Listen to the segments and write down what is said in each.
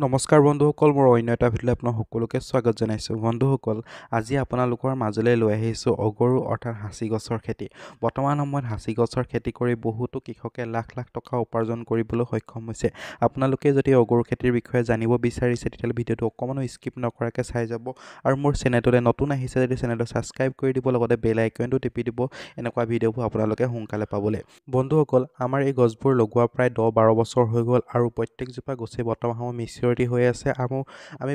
নমস্কাৰ বন্ধুসকল, মোৰ অন্য এটা ভিডিঅ'লৈ আপোনাক সকলোকে স্বাগত জনাইছোঁ। বন্ধুসকল, আজি আপোনালোকৰ মাজলৈ লৈ আহিছোঁ অগৰু অৰ্থাৎ হাঁচি গছৰ খেতি। বৰ্তমান সময়ত হাঁচি গছৰ খেতি কৰি বহুতো কৃষকে লাখ লাখ টকা উপাৰ্জন কৰিবলৈ সক্ষম হৈছে। আপোনালোকে যদি অগৰু খেতিৰ বিষয়ে জানিব বিচাৰিছে তেতিয়াহ'লে ভিডিঅ'টো অকণমানো স্কিপ নকৰাকৈ চাই যাব আৰু মোৰ চেনেলটোলৈ নতুন আহিছে যদি চেনেলটো ছাবস্ক্ৰাইব কৰি দিব, লগতে বেল আইকনটো টিপি দিব এনেকুৱা ভিডিঅ'বোৰ আপোনালোকে সোনকালে পাবলৈ। বন্ধুসকল, আমাৰ এই গছবোৰ লগোৱা প্ৰায় 10-12 বছৰ হৈ গ'ল আৰু প্ৰত্যেকজোপা গছেই বৰ্তমান সময়ত মিচিয়ৰিটি হৈ আছে। আৰু আমি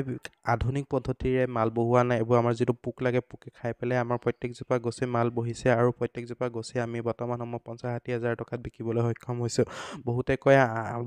আধুনিক পদ্ধতিৰে মাল বহোৱা নাই। এইবোৰ আমাৰ যিটো পোক লাগে, পোকে খাই পেলাই আমাৰ প্ৰত্যেকজোপা গছে মাল বহিছে আৰু প্ৰত্যেকজোপা গছে আমি বৰ্তমান সময়ত 50-60 হাজাৰ টকাত বিকিবলৈ সক্ষম হৈছোঁ। বহুতে কয়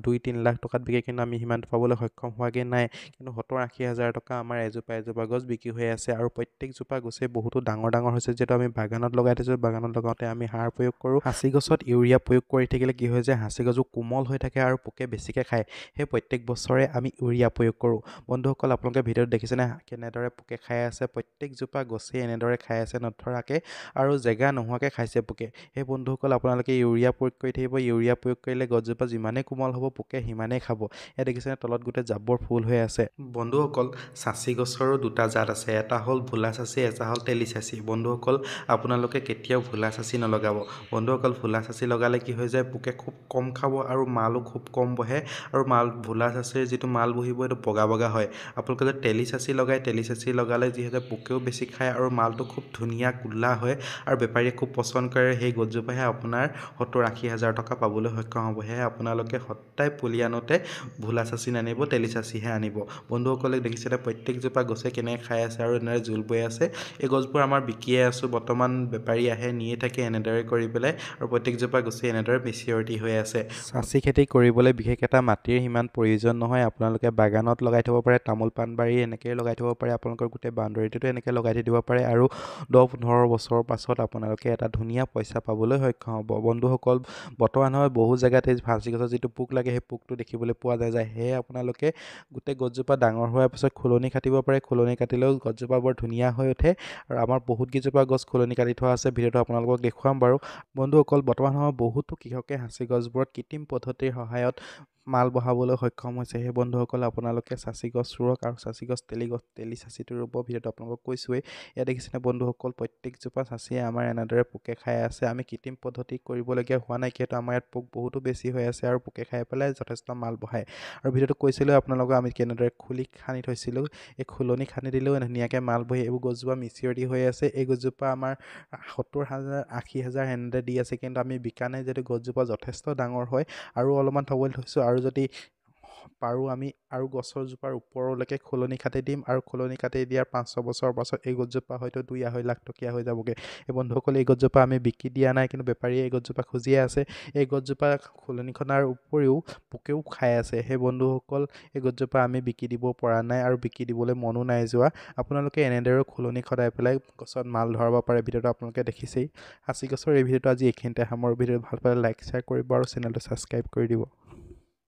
2-3 লাখ টকাত বিকে, কিন্তু আমি সিমানটো পাবলৈ সক্ষম হোৱাগৈ নাই। কিন্তু 70-80 হাজাৰ টকা আমাৰ এজোপা গছ বিক্ৰী হৈ আছে আৰু প্ৰত্যেকজোপা গছে বহুতো ডাঙৰ ডাঙৰ হৈছে। যিহেতু আমি বাগানত লগাই থৈছোঁ, বাগানত লগাওঁতে আমি সাৰ প্ৰয়োগ কৰোঁ। হাঁচি গছত ইউৰিয়া প্ৰয়োগ কৰি থাকিলে কি হয় যে হাঁচি গছবোৰ কোমল হৈ থাকে আৰু পোকে বেছিকৈ খায়। সেই প্ৰত্যেক বছৰে আমি ইউৰিয়া প্ৰয়োগ কৰোঁ। বন্ধুসকল, আপোনালোকে ভিডিঅ'ত দেখিছেনে কেনেদৰে পোকে খাই আছে? প্ৰত্যেকজোপা গছেই এনেদৰে খাই আছে নধৰাকৈ আৰু জেগা নোহোৱাকৈ খাইছে পোকে। সেই বন্ধুসকল, আপোনালোকে ইউৰিয়া প্ৰয়োগ কৰি থাকিব। ইউৰিয়া প্ৰয়োগ কৰিলে গছজোপা যিমানেই কোমল হ'ব, পোকে সিমানেই খাব। এয়া দেখিছেনে তলত গোটেই জাবৰ ফুল হৈ আছে। বন্ধুসকল, চাচি গছৰো দুটা জাত আছে। এটা হ'ল ভোলা চাচি, এটা হ'ল তেলি চাচি। বন্ধুসকল, আপোনালোকে কেতিয়াও ভোলা চাচি নলগাব। বন্ধুসকল, ভোলা চাচি লগালে কি হৈ যায়, পোকে খুব কম খাব আৰু মালো খুব কম বহে আৰু ভোলা চাচিৰ যিটো মাল বহিব এইটো বগা বগা হয়। আপোনালোকে যদি তেলি চাচি লগায়, তেলি চাচি লগালে যিহেতু পোকেও বেছি খায় আৰু মালটো খুব ধুনীয়া কোলা হয় আৰু বেপাৰীয়ে খুব পচন্দ কৰে। সেই গছজোপাহে আপোনাৰ 70-80 হাজাৰ টকা পাবলৈ সক্ষম হ'ব। সেয়ে আপোনালোকে সদায় পুলি আনোতে ভোলা চাচি নানিব, তেলি চাচিহে আনিব। বন্ধুসকলে দেখিছিলে প্ৰত্যেকজোপা গছে কেনেকৈ খাই আছে আৰু এনেদৰে জোল বৈ আছে। এই গছবোৰ আমাৰ বিকিয়ে আছোঁ। বৰ্তমান বেপাৰী আহে, নিয়ে থাকে এনেদৰে কৰি পেলাই আৰু প্ৰত্যেকজোপা গছে এনেদৰে মেচিয়ৰিটি হৈ আছে। চাচি খেতি কৰিবলৈ বিশেষ এটা মাটিৰ সিমান প্ৰয়োজন নহয়। আপোনালোকে বাগানত লগাই থ'ব পাৰে, তামোল পাণ বাৰী এনেকৈ লগাই থ'ব পাৰে। আপোনালোকৰ গোটেই বাউণ্ডেৰীটোতো এনেকৈ লগাই থৈ দিব পাৰে আৰু 10-15 বছৰৰ পাছত আপোনালোকে এটা ধুনীয়া পইচা পাবলৈ সক্ষম হ'ব। বন্ধুসকল, বৰ্তমান সময়ত বহু জেগাতে হাঁচি গছৰ যিটো পোক লাগে সেই পোকটো দেখিবলৈ পোৱা যায়। সেয়ে আপোনালোকে গোটেই গছজোপা ডাঙৰ হোৱাৰ পিছত খুলনি কাটিব পাৰে। খুলনি কাটিলেও গছজোপা বৰ ধুনীয়া হৈ উঠে আৰু আমাৰ বহুতকেইজোপা গছ খুলনি কাটি থোৱা আছে। ভিডিঅ'টো আপোনালোকক দেখুৱাম বাৰু। বন্ধুসকল, বৰ্তমান সময়ত বহুতো কৃষকে হাঁচি গছবোৰত কৃত্ৰিম পদ্ধতিৰ সহায়ত মাল বহাবলৈ সক্ষম হৈছে। সেই বন্ধুসকল, আপোনালোকে চাচি গছ ৰুৱক আৰু চাচি গছ, তেলি চাচিটো ৰুব। ভিডিঅ'টো আপোনালোকক কৈছোঁৱেই। ইয়াত দেখিছেনে বন্ধুসকল, প্ৰত্যেকজোপা চাচিয়ে আমাৰ এনেদৰে পোকে খাই আছে। আমি কৃত্ৰিম পদ্ধতি কৰিবলগীয়া হোৱা নাই, যিহেতু আমাৰ ইয়াত পোক বহুতো বেছি হৈ আছে আৰু পোকে খাই পেলাই যথেষ্ট মাল বহায়। আৰু ভিডিঅ'টো কৈছিলোঁ আপোনালোকক আমি কেনেদৰে খুলি খান্দি থৈছিলোঁ। এই খুলনি খান্দি দিলেও ধুনীয়াকৈ মাল বহি এইবোৰ গছজোপা মিচিয়ৰিটি হৈ আছে। এই গছজোপা আমাৰ 70,000-80 হাজাৰ এনেদৰে দি আছে, কিন্তু আমি বিকা নাই যিহেতু গছজোপা যথেষ্ট ডাঙৰ হয় আৰু অলপমান থ'বলৈ থৈছোঁ। আৰু যদি পাৰোঁ আমি আৰু গছৰজোপাৰ ওপৰলৈকে খুলনি কাটি দিম আৰু খুলনি কাটি দিয়াৰ 5-6 বছৰৰ পাছত এই গছজোপা হয়তো 2-2.5 লাখ টকীয়া হৈ যাবগৈ। এই বন্ধুসকল, এই গছজোপা আমি বিকি দিয়া নাই, কিন্তু বেপাৰীয়ে এই গছজোপা খুজিয়ে আছে। এই গছজোপা খুলনি খন্দাৰ উপৰিও পোকেও খাই আছে। সেই বন্ধুসকল, এই গছজোপা আমি বিকি দিব পৰা নাই আৰু বিকি দিবলৈ মনো নাই যোৱা। আপোনালোকে এনেদৰেও খুলনি সদাই পেলাই গছত মাল ধৰাব পাৰে। ভিডিঅ'টো আপোনালোকে দেখিছেই। হাঁচি গছৰ এই ভিডিঅ'টো আজি এইখিনিতে সামৰোঁ। ভিডিঅ'টো ভাল পালে লাইক শ্বেয়াৰ কৰিব আৰু চেনেলটো ছাবস্ক্ৰাইব কৰি দিব।